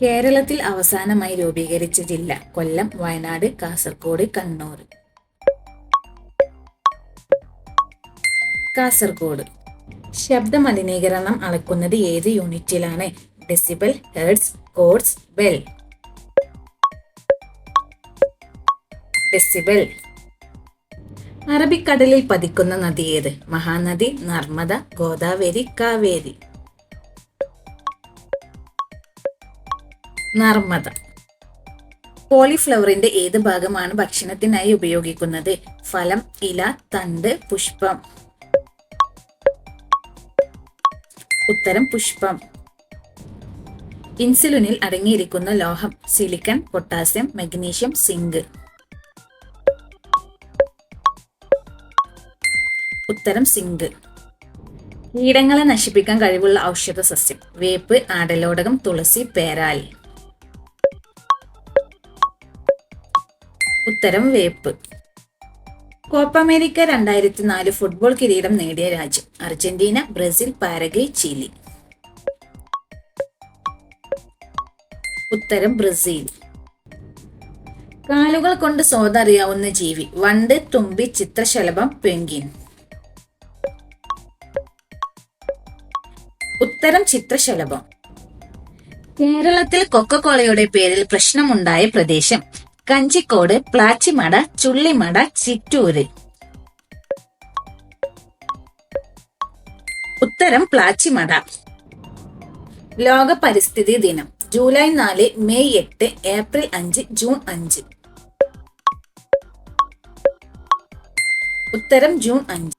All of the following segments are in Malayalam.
കേരളത്തിൽ അവസാനമായി രൂപീകരിച്ച ജില്ല കൊല്ലം, വയനാട്, കാസർഗോഡ്, കണ്ണൂർ. കാസർഗോഡ്. ശബ്ദ മലിനീകരണം അളക്കുന്നത് ഏത് യൂണിറ്റിലാണ്? ഡെസിബൽ, ഹെർട്സ്, കോട്സ്, ബെൽ. ഡെസിബൽ. അറബിക്കടലിൽ പതിക്കുന്ന നദി ഏത്? മഹാനദി, നർമ്മദ, ഗോദാവരി, കാവേരി. നർമ്മദ. കോളിഫ്ലവറിന്റെ ഏത് ഭാഗമാണ് ഭക്ഷണത്തിനായി ഉപയോഗിക്കുന്നത്? ഫലം, ഇല, തണ്ട്, പുഷ്പം. ഉത്തരം പുഷ്പം. ഇൻസുലിനിൽ അടങ്ങിയിരിക്കുന്ന ലോഹം? Silicon, potassium, magnesium, zinc. ഉത്തരം സിങ്ക്. കീടങ്ങളെ നശിപ്പിക്കാൻ കഴിവുള്ള ഔഷധ സസ്യം? വേപ്പ്, ആടലോടകം, തുളസി, പേരാൽ. ഉത്തരം വേപ്പ്. കോപ്പ അമേരിക്ക 2004 ഫുട്ബോൾ കിരീടം നേടിയ രാജ്യം? Argentina, Brazil, Paraguay, Chile. ഉത്തരം ബ്രസീൽ. കാലുകൾ കൊണ്ട് സ്വാദ് അറിയാവുന്ന ജീവി? വണ്ട്, തുമ്പി, ചിത്രശലഭം, പെൻഗ്വിൻ. ഉത്തരം ചിത്രശലഭം. കേരളത്തിൽ കൊക്കക്കോളയുടെ പേരിൽ പ്രശ്നമുണ്ടായ പ്രദേശം? കഞ്ചിക്കോട്, പ്ലാച്ചിമട, ചുള്ളിമട, ചിറ്റൂര്. ഉത്തരം പ്ലാച്ചിമട. ലോക പരിസ്ഥിതി ദിനം? July 4, May 8, April 5, June 5. ഉത്തരം ജൂൺ 5.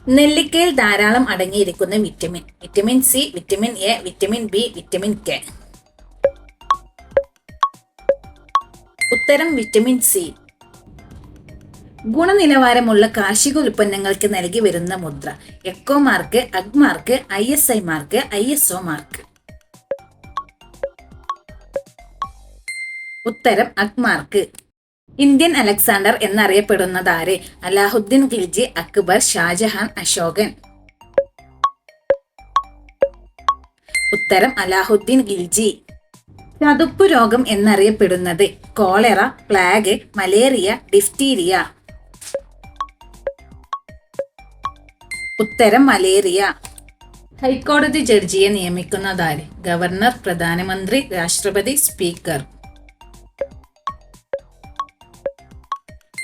നെല്ലിക്കയിൽ ധാരാളം അടങ്ങിയിരിക്കുന്ന വിറ്റമിൻ? Vitamin C, vitamin A, vitamin B, vitamin K. ഉത്തരം വിറ്റമിൻ സി. ഗുണനിലവാരമുള്ള കാർഷിക ഉൽപ്പന്നങ്ങൾക്ക് നൽകി വരുന്ന മുദ്ര? Ecomark, Agmark, ISI mark, ISO mark. ഉത്തരം അഗ് മാർക്ക്. ഇന്ത്യൻ അലക്സാണ്ടർ എന്നറിയപ്പെടുന്നതാര്? അലാഹുദ്ദീൻ ഖിൽജി, അക്ബർ, ഷാജഹാൻ, അശോകൻ. ഉത്തരം അലാഹുദ്ദീൻ ഖിൽജി. ചതുപ്പു രോഗം എന്നറിയപ്പെടുന്നത്? Cholera, plague, malaria, diphtheria. ഉത്തരം മലേറിയ. ഹൈക്കോടതി ജഡ്ജിയെ നിയമിക്കുന്നതാര്? ഗവർണർ, പ്രധാനമന്ത്രി, രാഷ്ട്രപതി, സ്പീക്കർ.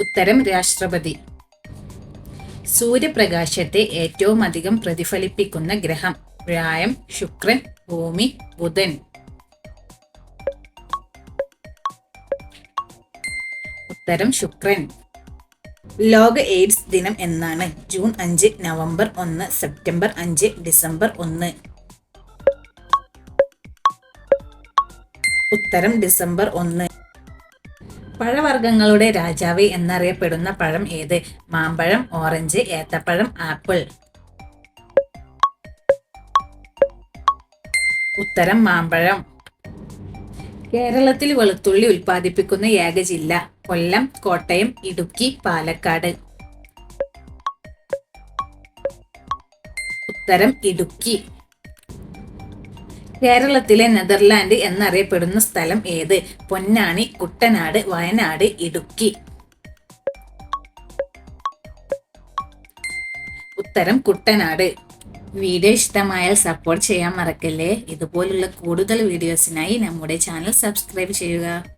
ഉത്തരം രാഷ്ട്രപതി. സൂര്യപ്രകാശത്തെ ഏറ്റവും അധികം പ്രതിഫലിപ്പിക്കുന്ന ഗ്രഹം? വ്യാഴം, ശുക്രൻ, ഭൂമി, ബുധൻ. ഉത്തരം ശുക്രൻ. ലോക എയ്ഡ്സ് ദിനം എന്നാണ്? June 5, November 1, September 5, December 1. ഉത്തരം ഡിസംബർ 1. പഴവർഗ്ഗങ്ങളുടെ രാജാവ് എന്നറിയപ്പെടുന്ന പഴം ഏത്? മാമ്പഴം, ഓറഞ്ച്, ഏത്തപ്പഴം, ആപ്പിൾ. ഉത്തരം മാമ്പഴം. കേരളത്തിൽ വെളുത്തുള്ളി ഉൽപ്പാദിപ്പിക്കുന്ന ഏക ജില്ല? കൊല്ലം, കോട്ടയം, ഇടുക്കി, പാലക്കാട്. ഉത്തരം ഇടുക്കി. കേരളത്തിലെ നെതർലാൻഡ് എന്നറിയപ്പെടുന്ന സ്ഥലം ഏത്? പൊന്നാനി, കുട്ടനാട്, വയനാട്, ഇടുക്കി. ഉത്തരം കുട്ടനാട്. വീഡിയോ ഇഷ്ടമായാൽ സപ്പോർട്ട് ചെയ്യാൻ മറക്കല്ലേ. ഇതുപോലുള്ള കൂടുതൽ വീഡിയോസിനായി നമ്മുടെ ചാനൽ സബ്സ്ക്രൈബ് ചെയ്യുക.